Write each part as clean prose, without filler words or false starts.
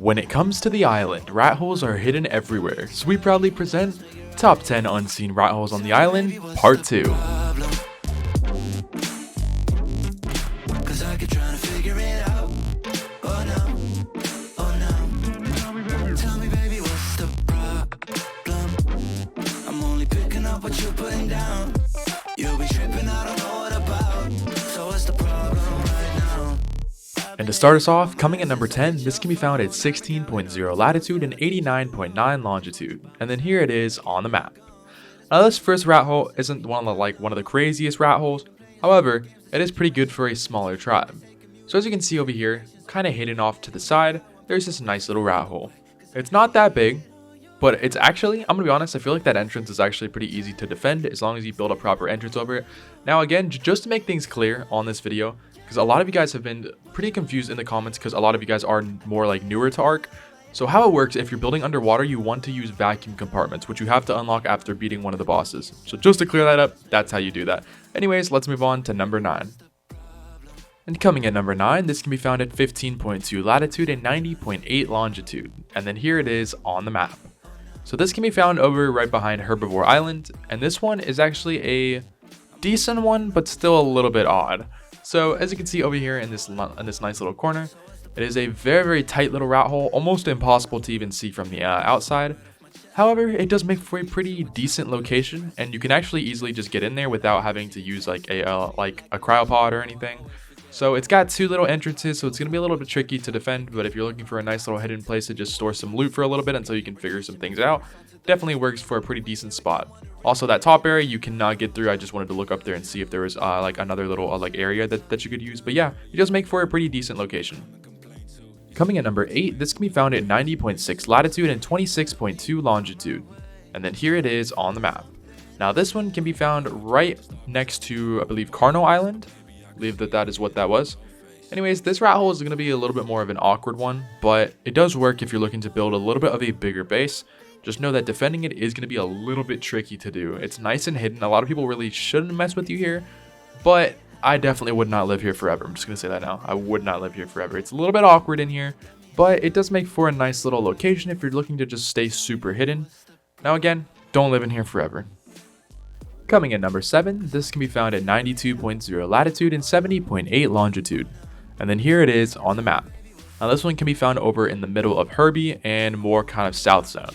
When it comes to the island, rat holes are hidden everywhere, so we proudly present Top 10 Unseen Rat Holes on the Island, Part 2. And to start us off, coming at number 10, this can be found at 16.0 latitude and 89.9 longitude, and then here it is on the map. Now this first rat hole isn't one of the craziest rat holes, however, it is pretty good for a smaller tribe. So as you can see over here, kind of hidden off to the side, there's this nice little rat hole. It's not that big, but it's actually, I'm gonna be honest, I feel like that entrance is actually pretty easy to defend as long as you build a proper entrance over it. Now again, just to make things clear on this video, because a lot of you guys have been pretty confused in the comments because a lot of you guys are more like newer to ARK. So how it works, if you're building underwater, you want to use vacuum compartments, which you have to unlock after beating one of the bosses. So just to clear that up, that's how you do that. Anyways, let's move on to number 9. And coming at number 9, this can be found at 15.2 latitude and 90.8 longitude. And then here it is on the map. So this can be found over right behind Herbivore Island, and this one is actually a decent one, but still a little bit odd. So as you can see over here in this nice little corner, it is a very tight little rat hole, almost impossible to even see from the outside. However, it does make for a pretty decent location, and you can actually easily just get in there without having to use like a cryopod or anything. So it's got 2 little entrances, so it's going to be a little bit tricky to defend, but if you're looking for a nice little hidden place to just store some loot for a little bit until you can figure some things out, definitely works for a pretty decent spot. Also, that top area you cannot get through. I just wanted to look up there and see if there was like another little area that you could use, but yeah, it does make for a pretty decent location. Coming at number 8, this can be found at 90.6 latitude and 26.2 longitude, and then here it is on the map. Now this one can be found right next to, I believe, Carno Island. I believe that is what that was. Anyways, this rat hole is going to be a little bit more of an awkward one, but it does work if you're looking to build a little bit of a bigger base. Just know that defending it is going to be a little bit tricky to do. It's nice and hidden. A lot of people really shouldn't mess with you here, but I definitely would not live here forever. I'm just going to say that now. I would not live here forever. It's a little bit awkward in here, but it does make for a nice little location if you're looking to just stay super hidden. Now again, don't live in here forever. Coming at number 7, this can be found at 92.0 latitude and 70.8 longitude. And then here it is on the map. Now this one can be found over in the middle of Herbie and more kind of south zone.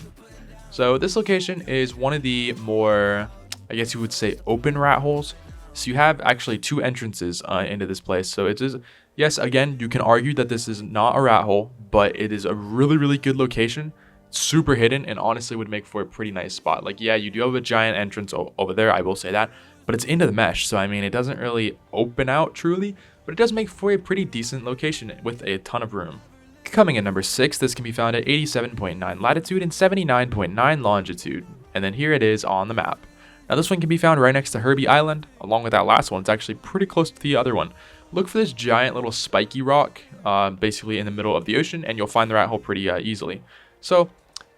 So this location is one of the more, I guess you would say, open rat holes. So you have actually 2 entrances into this place. So it is, yes, again, you can argue that this is not a rat hole, but it is a really good location. Super hidden, and honestly would make for a pretty nice spot. Like, yeah, you do have a giant entrance over there, I will say that, but it's into the mesh, so I mean, it doesn't really open out truly, but it does make for a pretty decent location with a ton of room. Coming at number 6, this can be found at 87.9 latitude and 79.9 longitude, and then here it is on the map. Now this one can be found right next to Herbie Island, along with that last one. It's actually pretty close to the other one. Look for this giant little spiky rock, basically in the middle of the ocean, and you'll find the rat hole pretty easily. So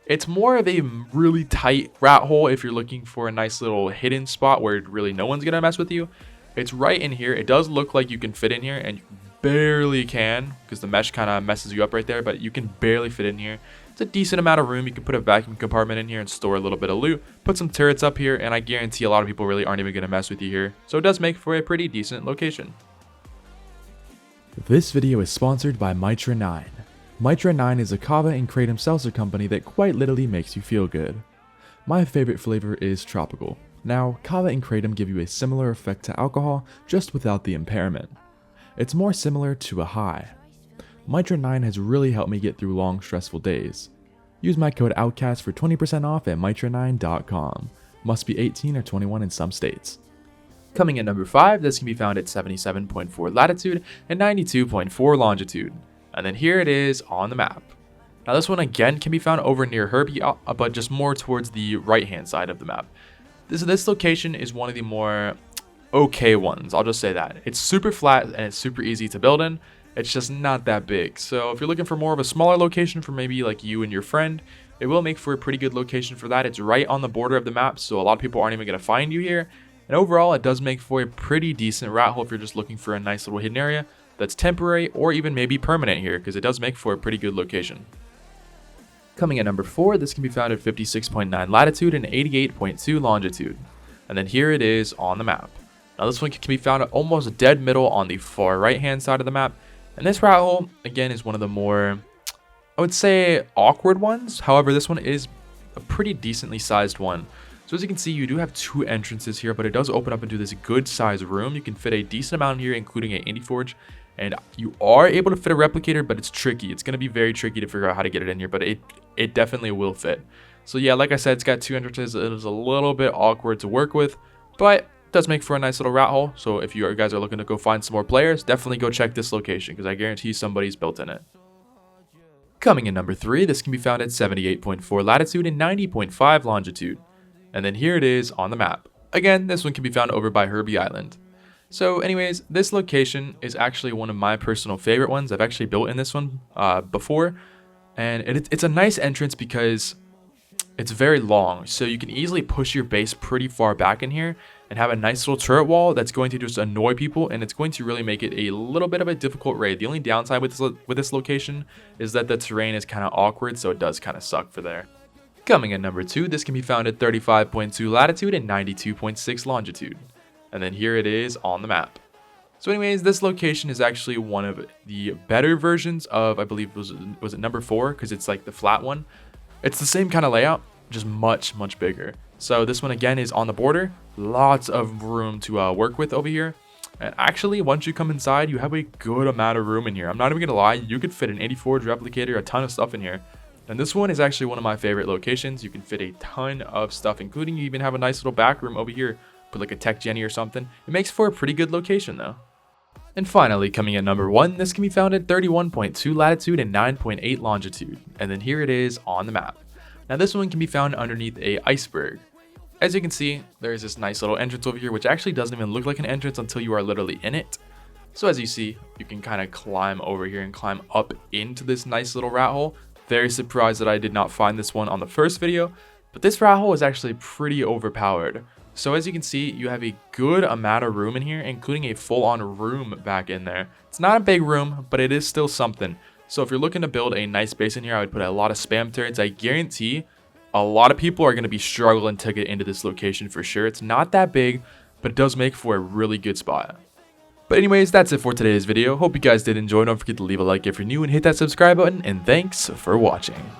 it's more of a really tight rat hole if you're looking for a nice little hidden spot where really no one's gonna mess with you. It's right in here. It does look like you can fit in here, and you barely can because the mesh kind of messes you up right there, but you can barely fit in here. It's a decent amount of room. You can put a vacuum compartment in here and store a little bit of loot, put some turrets up here, and I guarantee a lot of people really aren't even gonna mess with you here. So it does make for a pretty decent location. This video is sponsored by Mitra 9. Mitra 9 is a kava and kratom seltzer company that quite literally makes you feel good. My favorite flavor is tropical. Now, kava and kratom give you a similar effect to alcohol, just without the impairment. It's more similar to a high. Mitra 9 has really helped me get through long, stressful days. Use my code OUTCAST for 20% off at mitra9.com. Must be 18 or 21 in some states. Coming at number 5, this can be found at 77.4 latitude and 92.4 longitude. And then here it is on the map. Now this one again can be found over near Herbie, but just more towards the right hand side of the map. This location is one of the more okay ones, I'll just say that. It's super flat and it's super easy to build in. It's just not that big. So if you're looking for more of a smaller location for maybe like you and your friend, it will make for a pretty good location for that. It's right on the border of the map, so a lot of people aren't even going to find you here. And overall, it does make for a pretty decent rat hole if you're just looking for a nice little hidden area that's temporary or even maybe permanent here, because it does make for a pretty good location. Coming at number 4, this can be found at 56.9 latitude and 88.2 longitude. And then here it is on the map. Now this one can be found at almost dead middle on the far right hand side of the map. And this rat hole, again, is one of the more, I would say, awkward ones. However, this one is a pretty decently sized one. So as you can see, you do have 2 entrances here, but it does open up into this good sized room. You can fit a decent amount here, including an indie forge. And you are able to fit a replicator, but it's tricky. It's going to be very tricky to figure out how to get it in here, but it definitely will fit. So yeah, like I said, it's got 2 entrances. It is a little bit awkward to work with, but it does make for a nice little rat hole. So if you guys are looking to go find some more players, definitely go check this location because I guarantee somebody's built in it. Coming in number 3, this can be found at 78.4 latitude and 90.5 longitude. And then here it is on the map. Again, this one can be found over by Herbie Island. So anyways, this location is actually one of my personal favorite ones. I've actually built in this one before. And it's a nice entrance because it's very long. So you can easily push your base pretty far back in here and have a nice little turret wall that's going to just annoy people. And it's going to really make it a little bit of a difficult raid. The only downside with this location is that the terrain is kind of awkward. So it does kind of suck for there. Coming at number 2, this can be found at 35.2 latitude and 92.6 longitude. And then here it is on the map. So anyways, this location is actually one of the better versions of, I believe, was it number 4? Because it's like the flat one. It's the same kind of layout, just much bigger. So this one again is on the border. Lots of room to work with over here. And actually, once you come inside, you have a good amount of room in here. I'm not even going to lie, you could fit an 84 replicator, a ton of stuff in here. And this one is actually one of my favorite locations. You can fit a ton of stuff, including you even have a nice little back room over here. Put like a tech Jenny or something. It makes for a pretty good location though. And finally, coming at number 1, this can be found at 31.2 latitude and 9.8 longitude. And then here it is on the map. Now this one can be found underneath a iceberg. As you can see, there's this nice little entrance over here, which actually doesn't even look like an entrance until you are literally in it. So as you see, you can kind of climb over here and climb up into this nice little rat hole. Very surprised that I did not find this one on the first video, but this rat hole is actually pretty overpowered. So as you can see, you have a good amount of room in here, including a full-on room back in there. It's not a big room, but it is still something. So if you're looking to build a nice base in here, I would put a lot of spam turrets. I guarantee a lot of people are going to be struggling to get into this location for sure. It's not that big, but it does make for a really good spot. But anyways, that's it for today's video. Hope you guys did enjoy. Don't forget to leave a like if you're new and hit that subscribe button. And thanks for watching.